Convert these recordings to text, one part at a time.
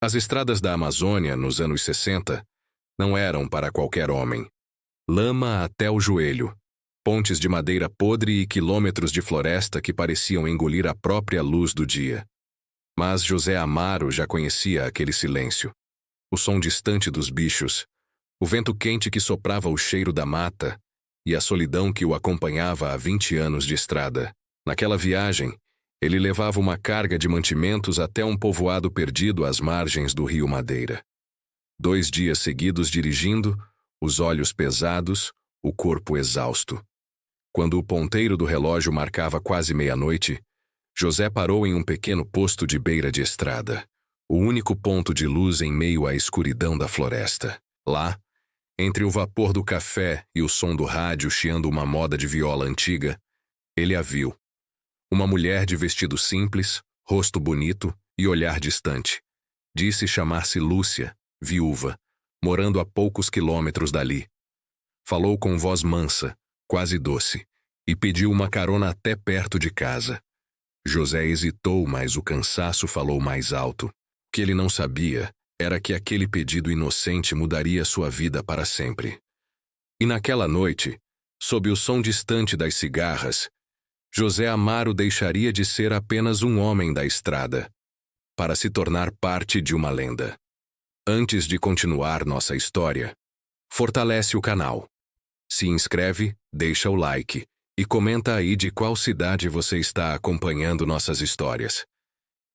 As estradas da Amazônia, nos anos 60, não eram para qualquer homem. Lama até o joelho, pontes de madeira podre e quilômetros de floresta que pareciam engolir a própria luz do dia. Mas José Amaro já conhecia aquele silêncio. O som distante dos bichos, o vento quente que soprava o cheiro da mata e a solidão que o acompanhava há 20 anos de estrada. Naquela viagem, ele levava uma carga de mantimentos até um povoado perdido às margens do rio Madeira. 2 dias seguidos dirigindo, os olhos pesados, o corpo exausto. Quando o ponteiro do relógio marcava quase meia-noite, José parou em um pequeno posto de beira de estrada, o único ponto de luz em meio à escuridão da floresta. Lá, entre o vapor do café e o som do rádio chiando uma moda de viola antiga, ele a viu. Uma mulher de vestido simples, rosto bonito e olhar distante. Disse chamar-se Lúcia, viúva, morando a poucos quilômetros dali. Falou com voz mansa, quase doce, e pediu uma carona até perto de casa. José hesitou, mas o cansaço falou mais alto. O que ele não sabia era que aquele pedido inocente mudaria sua vida para sempre. E naquela noite, sob o som distante das cigarras, José Amaro deixaria de ser apenas um homem da estrada, para se tornar parte de uma lenda. Antes de continuar nossa história, fortalece o canal. Se inscreve, deixa o like e comenta aí de qual cidade você está acompanhando nossas histórias.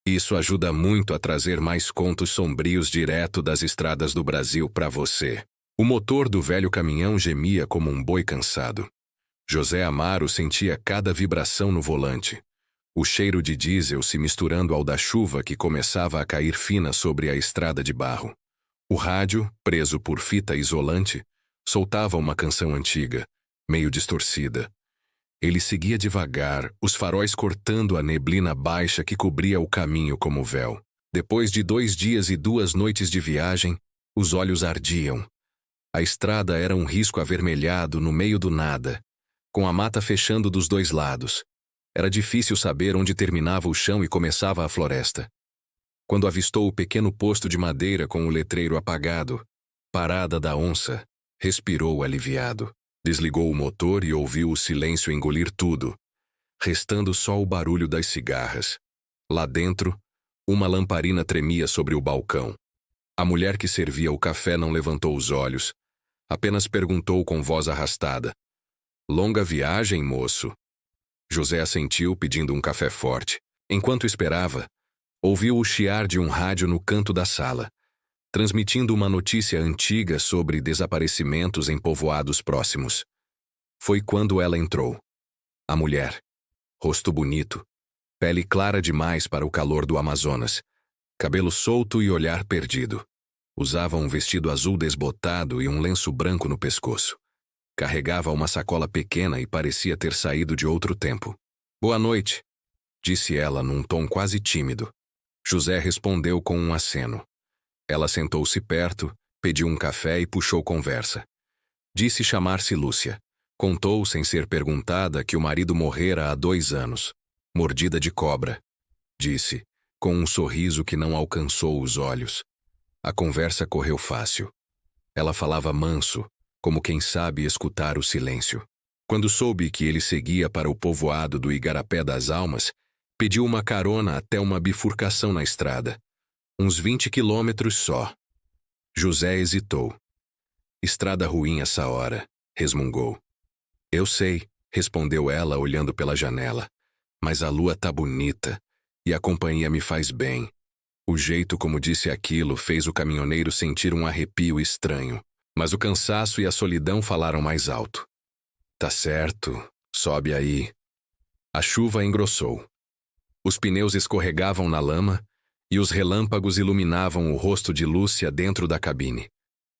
Isso ajuda muito a trazer mais contos sombrios direto das estradas do Brasil para você. O motor do velho caminhão gemia como um boi cansado. José Amaro sentia cada vibração no volante, o cheiro de diesel se misturando ao da chuva que começava a cair fina sobre a estrada de barro. O rádio, preso por fita isolante, soltava uma canção antiga, meio distorcida. Ele seguia devagar, os faróis cortando a neblina baixa que cobria o caminho como véu. Depois de 2 dias e 2 noites de viagem, os olhos ardiam. A estrada era um risco avermelhado no meio do nada, com a mata fechando dos 2 lados. Era difícil saber onde terminava o chão e começava a floresta. Quando avistou o pequeno posto de madeira com o letreiro apagado, Parada da Onça, respirou aliviado. Desligou o motor e ouviu o silêncio engolir tudo, restando só o barulho das cigarras. Lá dentro, uma lamparina tremia sobre o balcão. A mulher que servia o café não levantou os olhos, apenas perguntou com voz arrastada: "Longa viagem, moço?" José assentiu pedindo um café forte. Enquanto esperava, ouviu o chiar de um rádio no canto da sala, transmitindo uma notícia antiga sobre desaparecimentos em povoados próximos. Foi quando ela entrou. A mulher. Rosto bonito, pele clara demais para o calor do Amazonas, cabelo solto e olhar perdido. Usava um vestido azul desbotado e um lenço branco no pescoço. Carregava uma sacola pequena e parecia ter saído de outro tempo. "Boa noite", disse ela num tom quase tímido. José respondeu com um aceno. Ela sentou-se perto, pediu um café e puxou conversa. Disse chamar-se Lúcia. Contou, sem ser perguntada, que o marido morrera há 2 anos. Mordida de cobra. Disse, com um sorriso que não alcançou os olhos. A conversa correu fácil. Ela falava manso, como quem sabe escutar o silêncio. Quando soube que ele seguia para o povoado do Igarapé das Almas, pediu uma carona até uma bifurcação na estrada. Uns 20 quilômetros só. José hesitou. "Estrada ruim essa hora", resmungou. "Eu sei", respondeu ela olhando pela janela. "Mas a lua tá bonita e a companhia me faz bem." O jeito como disse aquilo fez o caminhoneiro sentir um arrepio estranho. Mas o cansaço e a solidão falaram mais alto. "Tá certo, sobe aí." A chuva engrossou. Os pneus escorregavam na lama e os relâmpagos iluminavam o rosto de Lúcia dentro da cabine.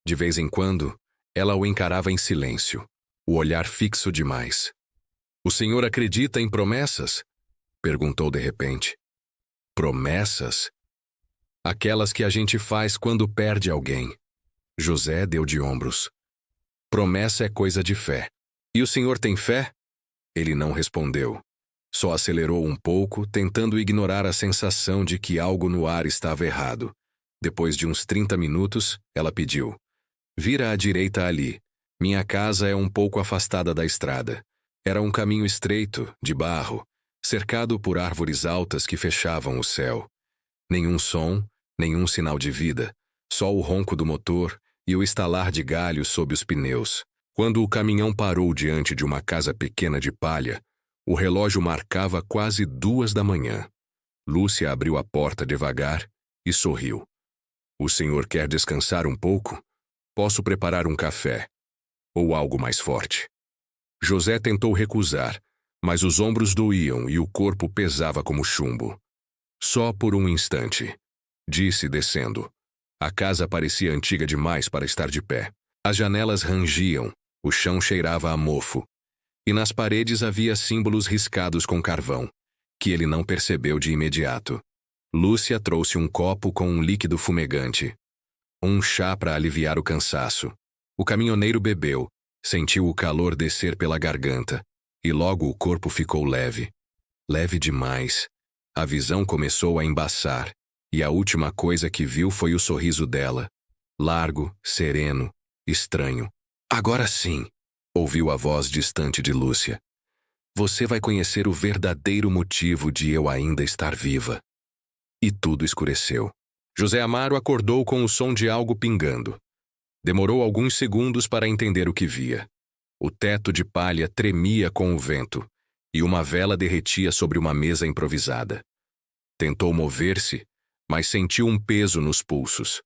De vez em quando, ela o encarava em silêncio, o olhar fixo demais. "O senhor acredita em promessas?" perguntou de repente. "Promessas?" "Aquelas que a gente faz quando perde alguém." José deu de ombros. "Promessa é coisa de fé." "E o senhor tem fé?" Ele não respondeu. Só acelerou um pouco, tentando ignorar a sensação de que algo no ar estava errado. Depois de uns 30 minutos, ela pediu: "Vira à direita ali. Minha casa é um pouco afastada da estrada." Era um caminho estreito, de barro, cercado por árvores altas que fechavam o céu. Nenhum som, nenhum sinal de vida, só o ronco do motor e o estalar de galhos sob os pneus. Quando o caminhão parou diante de uma casa pequena de palha, o relógio marcava quase 2 da manhã. Lúcia abriu a porta devagar e sorriu. "O senhor quer descansar um pouco? Posso preparar um café. Ou algo mais forte." José tentou recusar, mas os ombros doíam e o corpo pesava como chumbo. "Só por um instante", disse descendo. A casa parecia antiga demais para estar de pé. As janelas rangiam, o chão cheirava a mofo, e nas paredes havia símbolos riscados com carvão, que ele não percebeu de imediato. Lúcia trouxe um copo com um líquido fumegante. Um chá para aliviar o cansaço. O caminhoneiro bebeu, sentiu o calor descer pela garganta, e logo o corpo ficou leve. Leve demais. A visão começou a embaçar, e a última coisa que viu foi o sorriso dela. Largo, sereno, estranho. "Agora sim", ouviu a voz distante de Lúcia. "Você vai conhecer o verdadeiro motivo de eu ainda estar viva." E tudo escureceu. José Amaro acordou com o som de algo pingando. Demorou alguns segundos para entender o que via. O teto de palha tremia com o vento, e uma vela derretia sobre uma mesa improvisada. Tentou mover-se, mas sentiu um peso nos pulsos.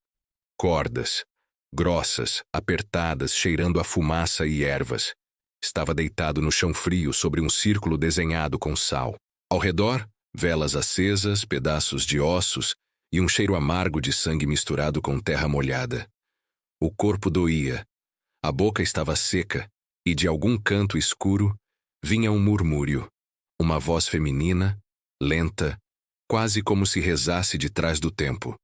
Cordas, grossas, apertadas, cheirando a fumaça e ervas. Estava deitado no chão frio sobre um círculo desenhado com sal. Ao redor, velas acesas, pedaços de ossos e um cheiro amargo de sangue misturado com terra molhada. O corpo doía, a boca estava seca e de algum canto escuro vinha um murmúrio, uma voz feminina, lenta, quase como se rezasse de trás do tempo.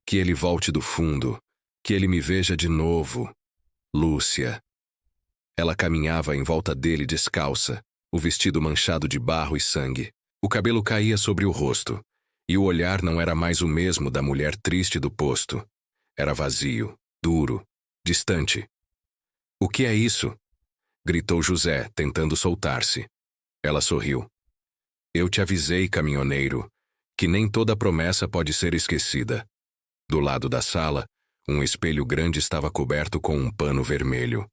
"Que ele volte do fundo, que ele me veja de novo. Lúcia." Ela caminhava em volta dele descalça, o vestido manchado de barro e sangue. O cabelo caía sobre o rosto, e o olhar não era mais o mesmo da mulher triste do posto. Era vazio, duro, distante. "O que é isso?" gritou José, tentando soltar-se. Ela sorriu. "Eu te avisei, caminhoneiro, que nem toda promessa pode ser esquecida." Do lado da sala, um espelho grande estava coberto com um pano vermelho.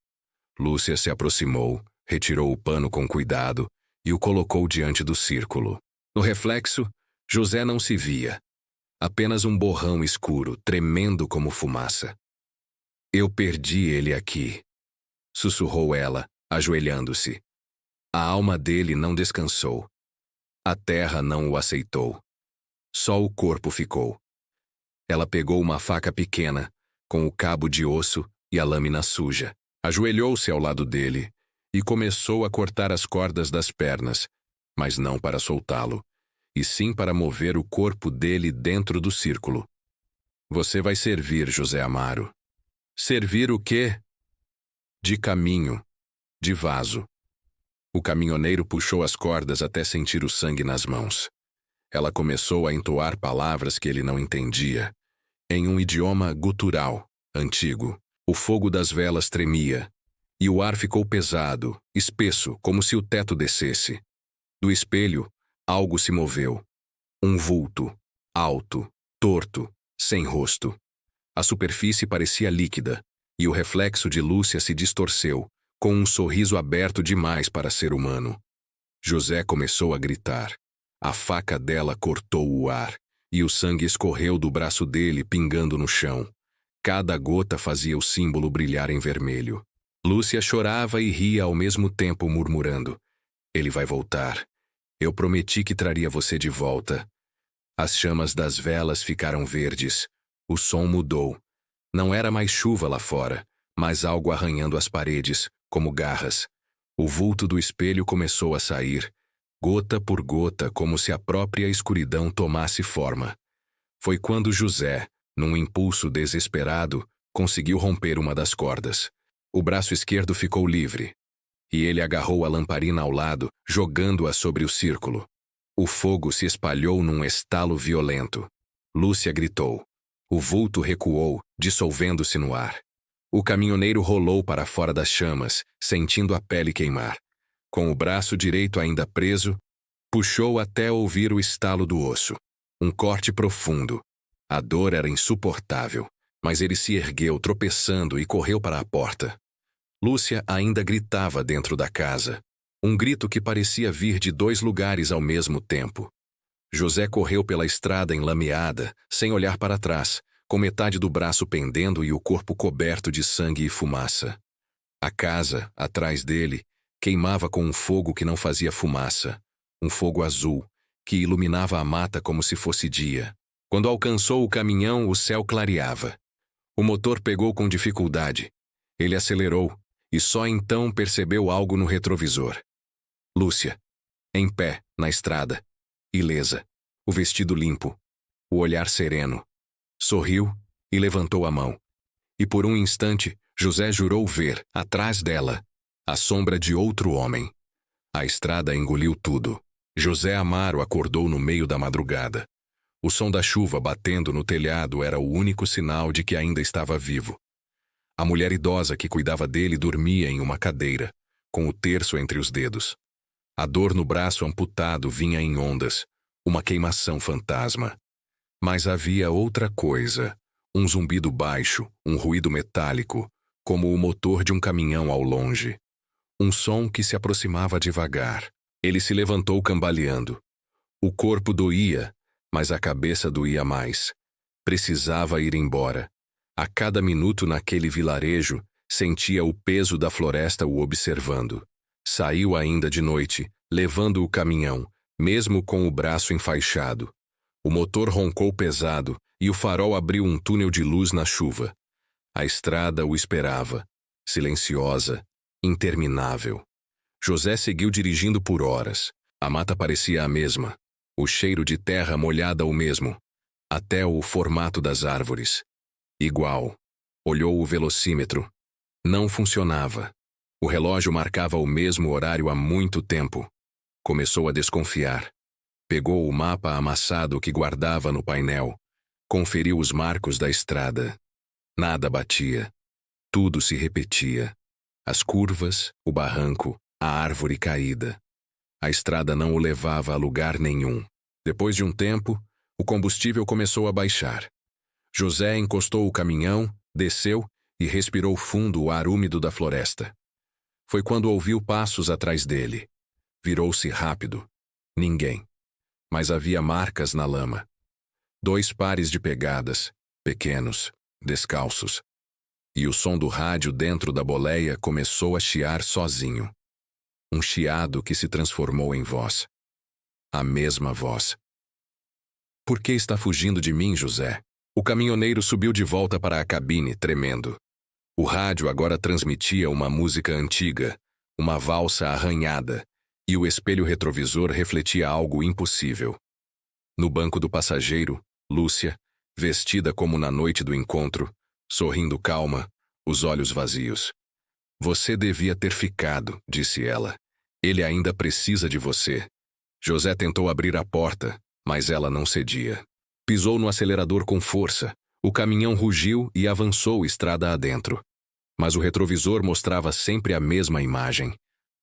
Lúcia se aproximou, retirou o pano com cuidado e o colocou diante do círculo. No reflexo, José não se via. Apenas um borrão escuro, tremendo como fumaça. "Eu perdi ele aqui", sussurrou ela, ajoelhando-se. A alma dele não descansou. A terra não o aceitou. Só o corpo ficou. Ela pegou uma faca pequena, com o cabo de osso e a lâmina suja. Ajoelhou-se ao lado dele e começou a cortar as cordas das pernas, mas não para soltá-lo, e sim para mover o corpo dele dentro do círculo. "Você vai servir, José Amaro." "Servir o quê?" "De caminho, de vaso." O caminhoneiro puxou as cordas até sentir o sangue nas mãos. Ela começou a entoar palavras que ele não entendia, em um idioma gutural, antigo. O fogo das velas tremia, e o ar ficou pesado, espesso, como se o teto descesse. Do espelho, algo se moveu. Um vulto, alto, torto, sem rosto. A superfície parecia líquida, e o reflexo de Lúcia se distorceu, com um sorriso aberto demais para ser humano. José começou a gritar. A faca dela cortou o ar, e o sangue escorreu do braço dele, pingando no chão. Cada gota fazia o símbolo brilhar em vermelho. Lúcia chorava e ria ao mesmo tempo, murmurando: "Ele vai voltar. Eu prometi que traria você de volta." As chamas das velas ficaram verdes. O som mudou. Não era mais chuva lá fora, mas algo arranhando as paredes, como garras. O vulto do espelho começou a sair, gota por gota, como se a própria escuridão tomasse forma. Foi quando José, num impulso desesperado, conseguiu romper uma das cordas. O braço esquerdo ficou livre, e ele agarrou a lamparina ao lado, jogando-a sobre o círculo. O fogo se espalhou num estalo violento. Lúcia gritou: O vulto recuou, dissolvendo-se no ar. O caminhoneiro rolou para fora das chamas, sentindo a pele queimar. Com o braço direito ainda preso, puxou até ouvir o estalo do osso. Um corte profundo. A dor era insuportável, mas ele se ergueu tropeçando e correu para a porta. Lúcia ainda gritava dentro da casa. Um grito que parecia vir de 2 lugares ao mesmo tempo. José correu pela estrada enlameada, sem olhar para trás, com metade do braço pendendo e o corpo coberto de sangue e fumaça. A casa, atrás dele, queimava com um fogo que não fazia fumaça, um fogo azul, que iluminava a mata como se fosse dia. Quando alcançou o caminhão, o céu clareava. O motor pegou com dificuldade. Ele acelerou, e só então percebeu algo no retrovisor. Lúcia, em pé, na estrada, ilesa, o vestido limpo, o olhar sereno. Sorriu e levantou a mão. E por um instante, José jurou ver, atrás dela, a sombra de outro homem. A estrada engoliu tudo. José Amaro acordou no meio da madrugada. O som da chuva batendo no telhado era o único sinal de que ainda estava vivo. A mulher idosa que cuidava dele dormia em uma cadeira, com o terço entre os dedos. A dor no braço amputado vinha em ondas, uma queimação fantasma. Mas havia outra coisa, um zumbido baixo, um ruído metálico, como o motor de um caminhão ao longe. Um som que se aproximava devagar. Ele se levantou cambaleando. O corpo doía, mas a cabeça doía mais. Precisava ir embora. A cada minuto naquele vilarejo, sentia o peso da floresta o observando. Saiu ainda de noite, levando o caminhão, mesmo com o braço enfaixado. O motor roncou pesado e o farol abriu um túnel de luz na chuva. A estrada o esperava, silenciosa, interminável. José seguiu dirigindo por horas. A mata parecia a mesma, o cheiro de terra molhada o mesmo, até o formato das árvores. Igual. Olhou o velocímetro. Não funcionava. O relógio marcava o mesmo horário há muito tempo. Começou a desconfiar. Pegou o mapa amassado que guardava no painel. Conferiu os marcos da estrada. Nada batia. Tudo se repetia. As curvas, o barranco, a árvore caída. A estrada não o levava a lugar nenhum. Depois de um tempo, o combustível começou a baixar. José encostou o caminhão, desceu e respirou fundo o ar úmido da floresta. Foi quando ouviu passos atrás dele. Virou-se rápido. Ninguém. Mas havia marcas na lama. 2 pares de pegadas, pequenos, descalços. E o som do rádio dentro da boleia começou a chiar sozinho. Um chiado que se transformou em voz. A mesma voz. Por que está fugindo de mim, José? O caminhoneiro subiu de volta para a cabine, tremendo. O rádio agora transmitia uma música antiga, uma valsa arranhada, e o espelho retrovisor refletia algo impossível. No banco do passageiro, Lúcia, vestida como na noite do encontro, sorrindo calma, os olhos vazios. Você devia ter ficado, disse ela. Ele ainda precisa de você. José tentou abrir a porta, mas ela não cedia. Pisou no acelerador com força. O caminhão rugiu e avançou estrada adentro. Mas o retrovisor mostrava sempre a mesma imagem.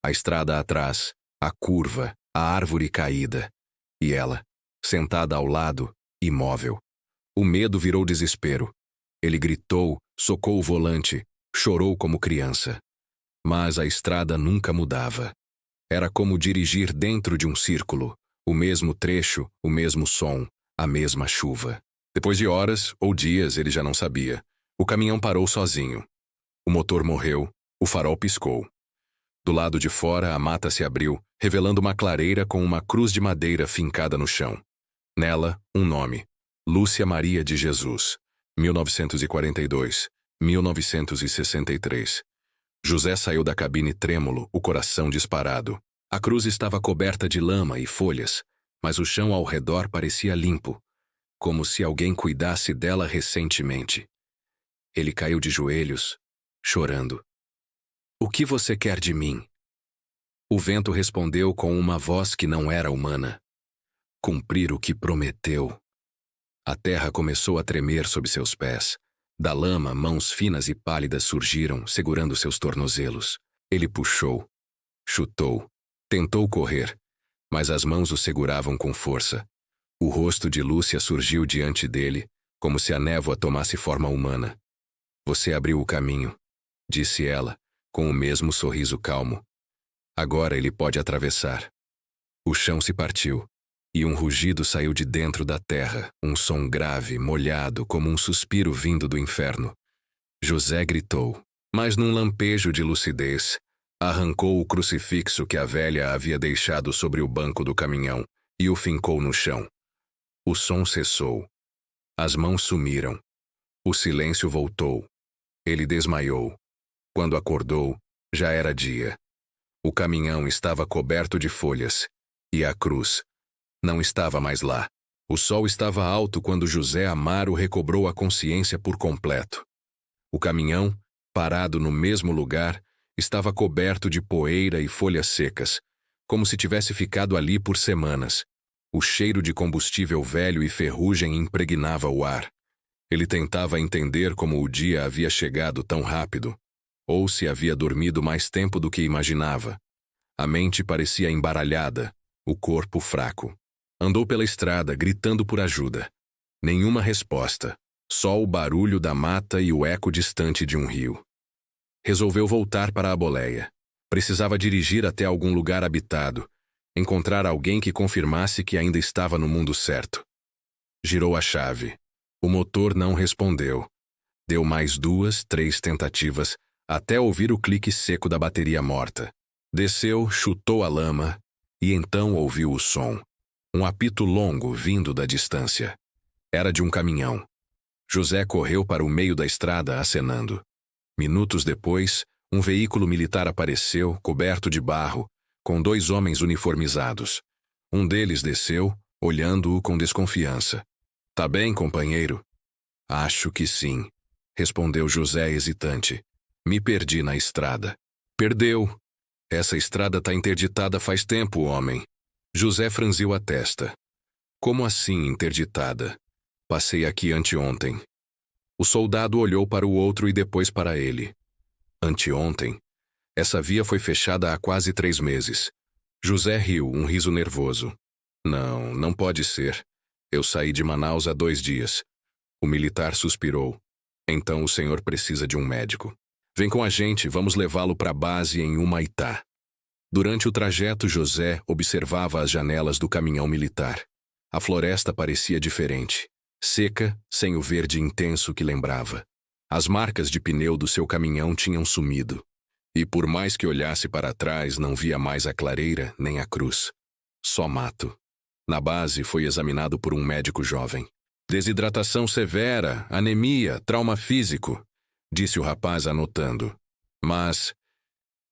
A estrada atrás, a curva, a árvore caída. E ela, sentada ao lado, imóvel. O medo virou desespero. Ele gritou, socou o volante, chorou como criança. Mas a estrada nunca mudava. Era como dirigir dentro de um círculo. O mesmo trecho, o mesmo som, a mesma chuva. Depois de horas, ou dias, ele já não sabia. O caminhão parou sozinho. O motor morreu, o farol piscou. Do lado de fora, a mata se abriu, revelando uma clareira com uma cruz de madeira fincada no chão. Nela, um nome. Lúcia Maria de Jesus, 1942, 1963. José saiu da cabine trêmulo, o coração disparado. A cruz estava coberta de lama e folhas, mas o chão ao redor parecia limpo, como se alguém cuidasse dela recentemente. Ele caiu de joelhos, chorando. O que você quer de mim? O vento respondeu com uma voz que não era humana. Cumprir o que prometeu. A terra começou a tremer sob seus pés. Da lama, mãos finas e pálidas surgiram, segurando seus tornozelos. Ele puxou, chutou, tentou correr, mas as mãos o seguravam com força. O rosto de Lúcia surgiu diante dele, como se a névoa tomasse forma humana. Você abriu o caminho, disse ela, com o mesmo sorriso calmo. Agora ele pode atravessar. O chão se partiu, e um rugido saiu de dentro da terra, um som grave, molhado, como um suspiro vindo do inferno. José gritou, mas num lampejo de lucidez, arrancou o crucifixo que a velha havia deixado sobre o banco do caminhão e o fincou no chão. O som cessou. As mãos sumiram. O silêncio voltou. Ele desmaiou. Quando acordou, já era dia. O caminhão estava coberto de folhas, e a cruz não estava mais lá. O sol estava alto quando José Amaro recobrou a consciência por completo. O caminhão, parado no mesmo lugar, estava coberto de poeira e folhas secas, como se tivesse ficado ali por semanas. O cheiro de combustível velho e ferrugem impregnava o ar. Ele tentava entender como o dia havia chegado tão rápido, ou se havia dormido mais tempo do que imaginava. A mente parecia embaralhada, o corpo fraco. Andou pela estrada, gritando por ajuda. Nenhuma resposta, só o barulho da mata e o eco distante de um rio. Resolveu voltar para a boleia. Precisava dirigir até algum lugar habitado, encontrar alguém que confirmasse que ainda estava no mundo certo. Girou a chave. O motor não respondeu. Deu mais 2, 3 tentativas, até ouvir o clique seco da bateria morta. Desceu, chutou a lama, e então ouviu o som. Um apito longo vindo da distância. Era de um caminhão. José correu para o meio da estrada acenando. Minutos depois, um veículo militar apareceu, coberto de barro, com 2 homens uniformizados. Um deles desceu, olhando-o com desconfiança. Tá bem, companheiro? Acho que sim, respondeu José hesitante. Me perdi na estrada. Perdeu. Essa estrada tá interditada faz tempo, homem. José franziu a testa. Como assim interditada? Passei aqui anteontem. O soldado olhou para o outro e depois para ele. Anteontem? Essa via foi fechada há quase 3 meses. José riu, um riso nervoso. Não, não pode ser. Eu saí de Manaus há 2 dias. O militar suspirou. Então o senhor precisa de um médico. Vem com a gente, vamos levá-lo para a base em Humaitá. Durante o trajeto, José observava as janelas do caminhão militar. A floresta parecia diferente. Seca, sem o verde intenso que lembrava. As marcas de pneu do seu caminhão tinham sumido. E por mais que olhasse para trás, não via mais a clareira nem a cruz. Só mato. Na base, foi examinado por um médico jovem. Desidratação severa, anemia, trauma físico, disse o rapaz anotando. Mas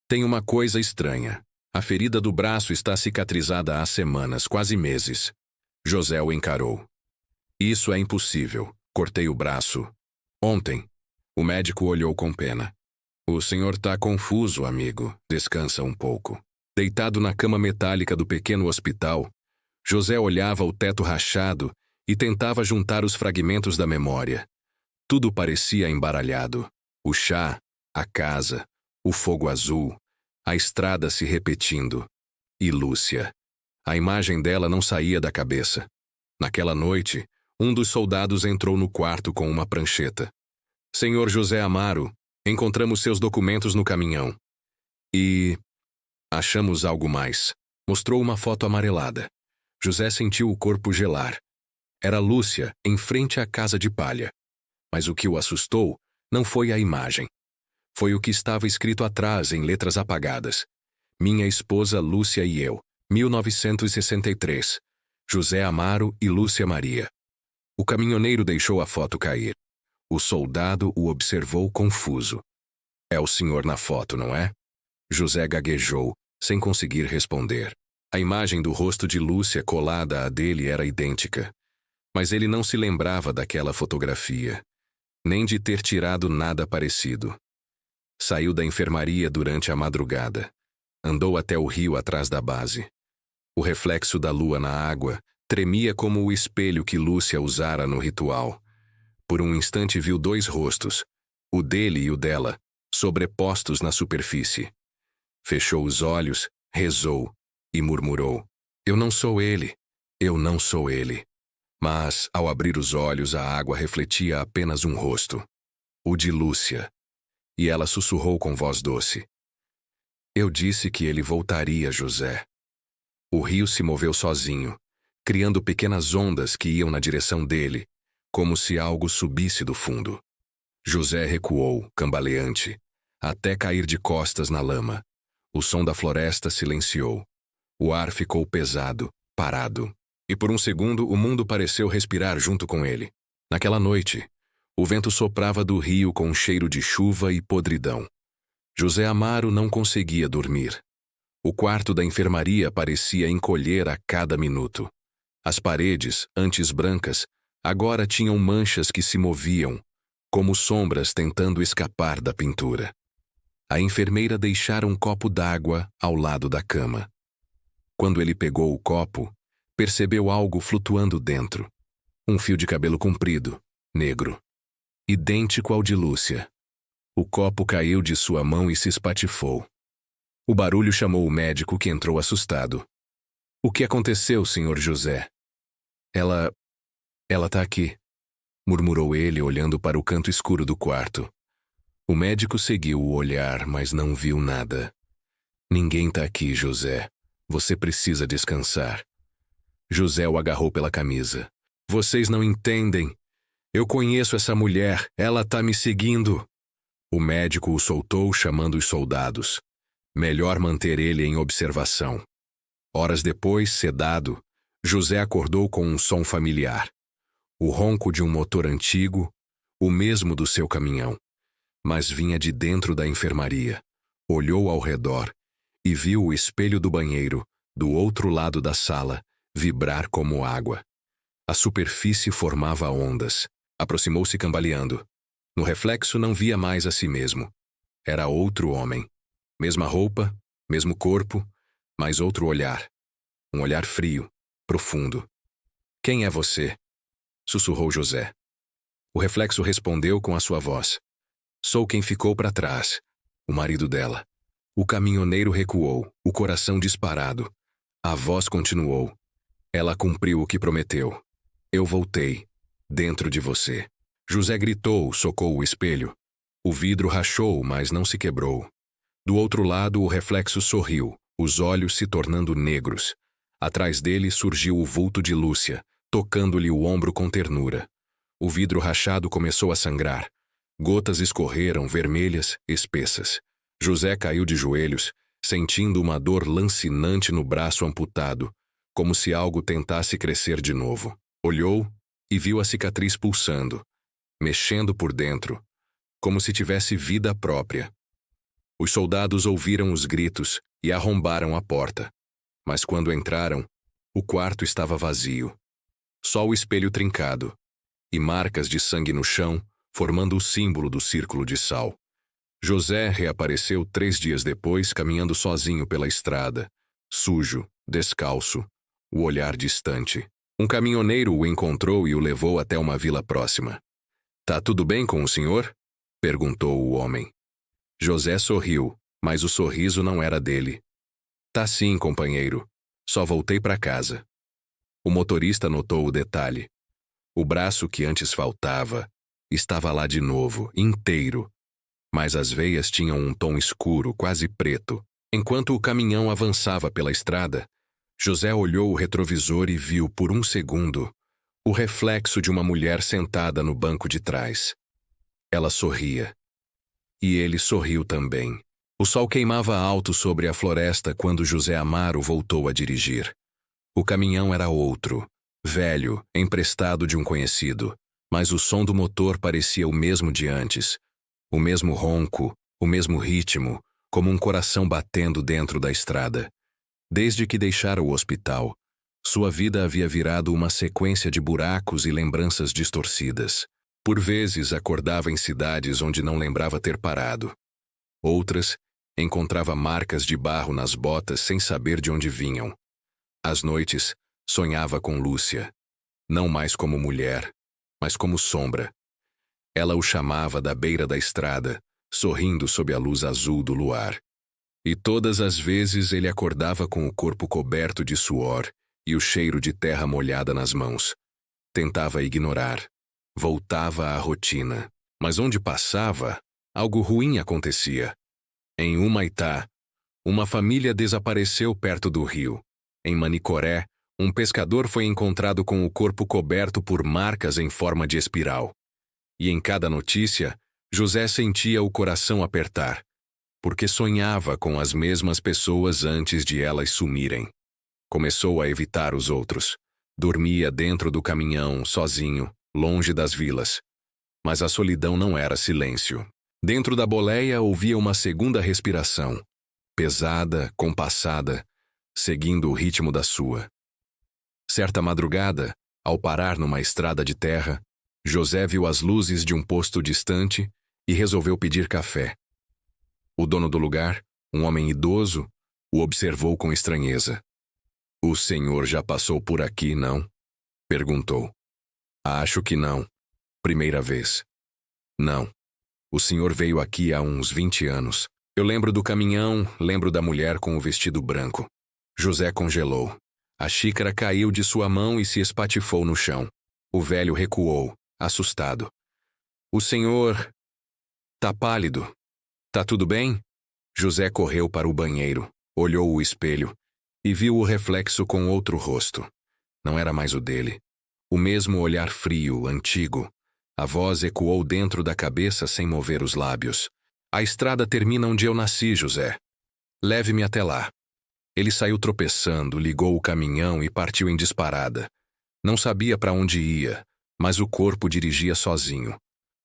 tem uma coisa estranha. A ferida do braço está cicatrizada há semanas, quase meses. José o encarou. Isso é impossível. Cortei o braço. Ontem. O médico olhou com pena. O senhor tá confuso, amigo. Descansa um pouco. Deitado na cama metálica do pequeno hospital, José olhava o teto rachado e tentava juntar os fragmentos da memória. Tudo parecia embaralhado. O chá, a casa, o fogo azul, a estrada se repetindo. E Lúcia. A imagem dela não saía da cabeça. Naquela noite, um dos soldados entrou no quarto com uma prancheta. Senhor José Amaro, encontramos seus documentos no caminhão. E achamos algo mais. Mostrou uma foto amarelada. José sentiu o corpo gelar. Era Lúcia, em frente à casa de palha. Mas o que o assustou não foi a imagem. Foi o que estava escrito atrás, em letras apagadas. Minha esposa Lúcia e eu, 1963. José Amaro e Lúcia Maria. O caminhoneiro deixou a foto cair. O soldado o observou confuso. É o senhor na foto, não é? José gaguejou, sem conseguir responder. A imagem do rosto de Lúcia colada à dele era idêntica. Mas ele não se lembrava daquela fotografia, nem de ter tirado nada parecido. Saiu da enfermaria durante a madrugada. Andou até o rio atrás da base. O reflexo da lua na água Tremia como o espelho que Lúcia usara no ritual. Por um instante viu dois rostos, o dele e o dela, sobrepostos na superfície. Fechou os olhos, rezou e murmurou: Eu não sou ele, eu não sou ele. Mas, ao abrir os olhos, a água refletia apenas um rosto, o de Lúcia. E ela sussurrou com voz doce: Eu disse que ele voltaria, José. O rio se moveu sozinho, criando pequenas ondas que iam na direção dele, como se algo subisse do fundo. José recuou, cambaleante, até cair de costas na lama. O som da floresta silenciou. O ar ficou pesado, parado. E por um segundo o mundo pareceu respirar junto com ele. Naquela noite, o vento soprava do rio com um cheiro de chuva e podridão. José Amaro não conseguia dormir. O quarto da enfermaria parecia encolher a cada minuto. As paredes, antes brancas, agora tinham manchas que se moviam, como sombras tentando escapar da pintura. A enfermeira deixara um copo d'água ao lado da cama. Quando ele pegou o copo, percebeu algo flutuando dentro. Um fio de cabelo comprido, negro, idêntico ao de Lúcia. O copo caiu de sua mão e se espatifou. O barulho chamou o médico, que entrou assustado. O que aconteceu, Sr. José? Ela tá aqui, murmurou ele, olhando para o canto escuro do quarto. O médico seguiu o olhar, mas não viu nada. Ninguém tá aqui, José. Você precisa descansar. José o agarrou pela camisa. Vocês não entendem. Eu conheço essa mulher. Ela tá me seguindo. O médico o soltou, chamando os soldados. Melhor manter ele em observação. Horas depois, sedado, José acordou com um som familiar. O ronco de um motor antigo, o mesmo do seu caminhão. Mas vinha de dentro da enfermaria. Olhou ao redor e viu o espelho do banheiro, do outro lado da sala, vibrar como água. A superfície formava ondas. Aproximou-se cambaleando. No reflexo não via mais a si mesmo. Era outro homem. Mesma roupa, mesmo corpo, mas outro olhar. Um olhar frio, profundo. Quem é você? Sussurrou José. O reflexo respondeu com a sua voz. Sou quem ficou para trás, o marido dela. O caminhoneiro recuou, o coração disparado. A voz continuou. Ela cumpriu o que prometeu. Eu voltei, dentro de você. José gritou, socou o espelho. O vidro rachou, mas não se quebrou. Do outro lado, o reflexo sorriu, os olhos se tornando negros. Atrás dele surgiu o vulto de Lúcia, tocando-lhe o ombro com ternura. O vidro rachado começou a sangrar. Gotas escorreram, vermelhas, espessas. José caiu de joelhos, sentindo uma dor lancinante no braço amputado, como se algo tentasse crescer de novo. Olhou e viu a cicatriz pulsando, mexendo por dentro, como se tivesse vida própria. Os soldados ouviram os gritos e arrombaram a porta. Mas quando entraram, o quarto estava vazio. Só o espelho trincado, e marcas de sangue no chão, formando o símbolo do círculo de sal. José reapareceu 3 dias depois, caminhando sozinho pela estrada, sujo, descalço, o olhar distante. Um caminhoneiro o encontrou e o levou até uma vila próxima. Tá tudo bem com o senhor? Perguntou o homem. José sorriu, mas o sorriso não era dele. Tá sim, companheiro. Só voltei para casa. O motorista notou o detalhe. O braço que antes faltava estava lá de novo, inteiro. Mas as veias tinham um tom escuro, quase preto. Enquanto o caminhão avançava pela estrada, José olhou o retrovisor e viu, por um segundo, o reflexo de uma mulher sentada no banco de trás. Ela sorria. E ele sorriu também. O sol queimava alto sobre a floresta quando José Amaro voltou a dirigir. O caminhão era outro, velho, emprestado de um conhecido, mas o som do motor parecia o mesmo de antes. O mesmo ronco, o mesmo ritmo, como um coração batendo dentro da estrada. Desde que deixara o hospital, sua vida havia virado uma sequência de buracos e lembranças distorcidas. Por vezes acordava em cidades onde não lembrava ter parado. Outras, encontrava marcas de barro nas botas sem saber de onde vinham. Às noites, Sonhava com Lúcia, não mais como mulher, mas como sombra. Ela o chamava da beira da estrada, sorrindo sob a luz azul do luar. E todas as vezes ele acordava com o corpo coberto de suor e o cheiro de terra molhada nas mãos. Tentava ignorar. Voltava à rotina. Mas onde passava, algo ruim acontecia. Em Humaitá, uma família desapareceu perto do rio. Em Manicoré, um pescador foi encontrado com o corpo coberto por marcas em forma de espiral. E em cada notícia, José sentia o coração apertar, porque sonhava com as mesmas pessoas antes de elas sumirem. Começou a evitar os outros. Dormia dentro do caminhão, sozinho, longe das vilas. Mas a solidão não era silêncio. Dentro da boleia ouvia uma segunda respiração, pesada, compassada, seguindo o ritmo da sua. Certa madrugada, ao parar numa estrada de terra, José viu as luzes de um posto distante e resolveu pedir café. O dono do lugar, um homem idoso, o observou com estranheza. "O senhor já passou por aqui, não?" perguntou. "Acho que não. Primeira vez." "Não. O senhor veio aqui há uns 20 anos. Eu lembro do caminhão, lembro da mulher com o vestido branco." José congelou. A xícara caiu de sua mão e se espatifou no chão. O velho recuou, assustado. "O senhor... tá pálido. Tá tudo bem?" José correu para o banheiro, olhou o espelho e viu o reflexo com outro rosto. Não era mais o dele. O mesmo olhar frio, antigo. A voz ecoou dentro da cabeça sem mover os lábios. "A estrada termina onde eu nasci, José. Leve-me até lá." Ele saiu tropeçando, ligou o caminhão e partiu em disparada. Não sabia para onde ia, mas o corpo dirigia sozinho.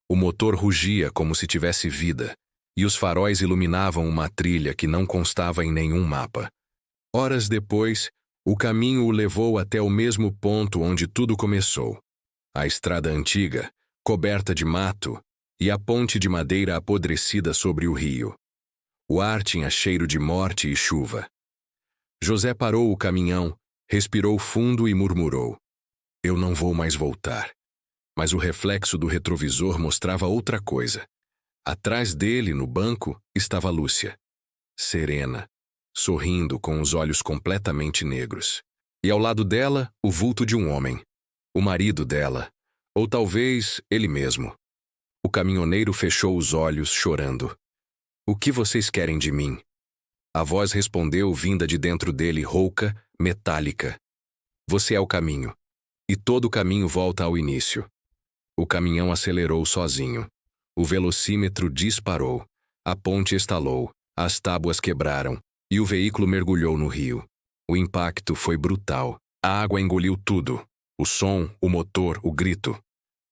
O motor rugia como se tivesse vida, e os faróis iluminavam uma trilha que não constava em nenhum mapa. Horas depois, o caminho o levou até o mesmo ponto onde tudo começou. A estrada antiga, coberta de mato, e a ponte de madeira apodrecida sobre o rio. O ar tinha cheiro de morte e chuva. José parou o caminhão, respirou fundo e murmurou: "Eu não vou mais voltar." Mas o reflexo do retrovisor mostrava outra coisa. Atrás dele, no banco, estava Lúcia. Serena, sorrindo com os olhos completamente negros. E ao lado dela, o vulto de um homem. O marido dela. Ou talvez ele mesmo. O caminhoneiro fechou os olhos, chorando. "O que vocês querem de mim?" A voz respondeu, vinda de dentro dele, rouca, metálica. "Você é o caminho. E todo o caminho volta ao início." O caminhão acelerou sozinho. O velocímetro disparou. A ponte estalou. As tábuas quebraram. E o veículo mergulhou no rio. O impacto foi brutal. A água engoliu tudo. O som, o motor, o grito.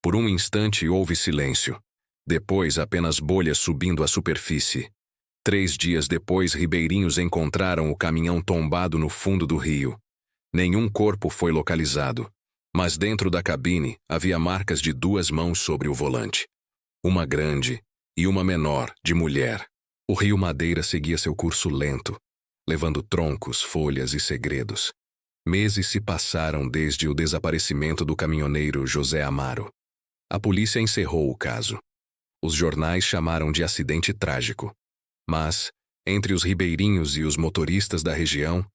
Por um instante houve silêncio. Depois apenas bolhas subindo à superfície. 3 dias depois, ribeirinhos encontraram o caminhão tombado no fundo do rio. Nenhum corpo foi localizado. Mas dentro da cabine havia marcas de 2 mãos sobre o volante. Uma grande e uma menor, de mulher. O rio Madeira seguia seu curso lento, levando troncos, folhas e segredos. Meses se passaram desde o desaparecimento do caminhoneiro José Amaro. A polícia encerrou o caso. Os jornais chamaram de acidente trágico. Mas, entre os ribeirinhos e os motoristas da região,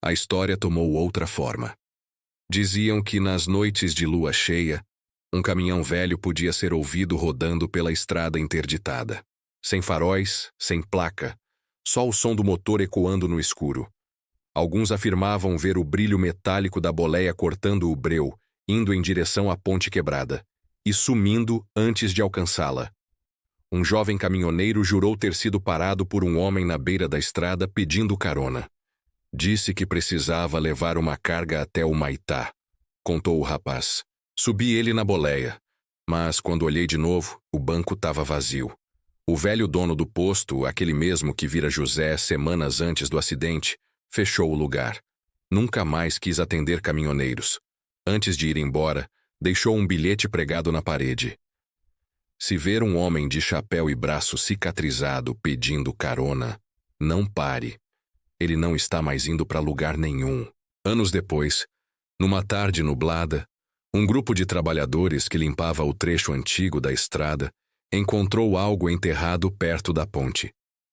a história tomou outra forma. Diziam que nas noites de lua cheia, um caminhão velho podia ser ouvido rodando pela estrada interditada. Sem faróis, sem placa, só o som do motor ecoando no escuro. Alguns afirmavam ver o brilho metálico da boleia cortando o breu, indo em direção à ponte quebrada, e sumindo antes de alcançá-la. Um jovem caminhoneiro jurou ter sido parado por um homem na beira da estrada pedindo carona. Disse que precisava levar uma carga até Humaitá, contou o rapaz. Subi ele na boleia, mas quando olhei de novo, o banco estava vazio. O velho dono do posto, aquele mesmo que vira José semanas antes do acidente, fechou o lugar. Nunca mais quis atender caminhoneiros. Antes de ir embora, deixou um bilhete pregado na parede. Se ver um homem de chapéu e braço cicatrizado pedindo carona, não pare. Ele não está mais indo para lugar nenhum. Anos depois, Numa tarde nublada, um grupo de trabalhadores que limpava o trecho antigo da estrada encontrou algo enterrado perto da ponte.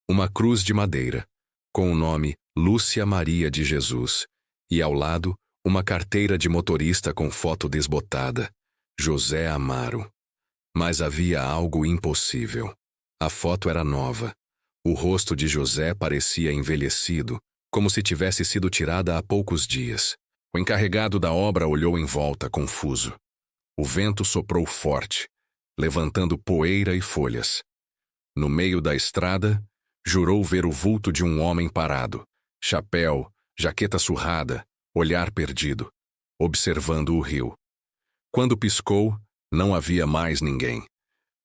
Uma cruz de madeira, com o nome Lúcia Maria de Jesus, e ao lado, uma carteira de motorista com foto desbotada, José Amaro. Mas havia algo impossível. A foto era nova. O rosto de José parecia envelhecido, como se tivesse sido tirada há poucos dias. O encarregado da obra olhou em volta, confuso. O vento soprou forte, levantando poeira e folhas. No meio da estrada, jurou ver o vulto de um homem parado, chapéu, jaqueta surrada, olhar perdido, observando o rio. Quando piscou, não havia mais ninguém.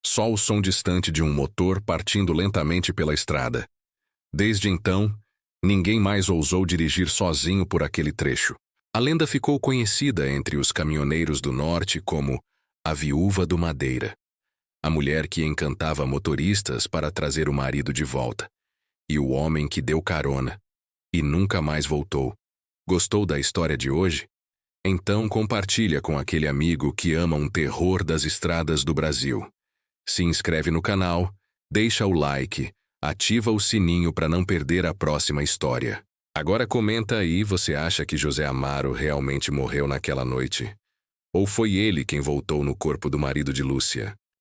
Só o som distante de um motor partindo lentamente pela estrada. Desde então, ninguém mais ousou dirigir sozinho por aquele trecho. A lenda ficou conhecida entre os caminhoneiros do norte como a Viúva do Madeira, a mulher que encantava motoristas para trazer o marido de volta, e o homem que deu carona e nunca mais voltou. Gostou da história de hoje? Então compartilha com aquele amigo que ama um terror das estradas do Brasil. Se inscreve no canal, deixa o like, ativa o sininho para não perder a próxima história. Agora comenta aí, você acha que José Amaro realmente morreu naquela noite? Ou foi ele quem voltou no corpo do marido de Lúcia?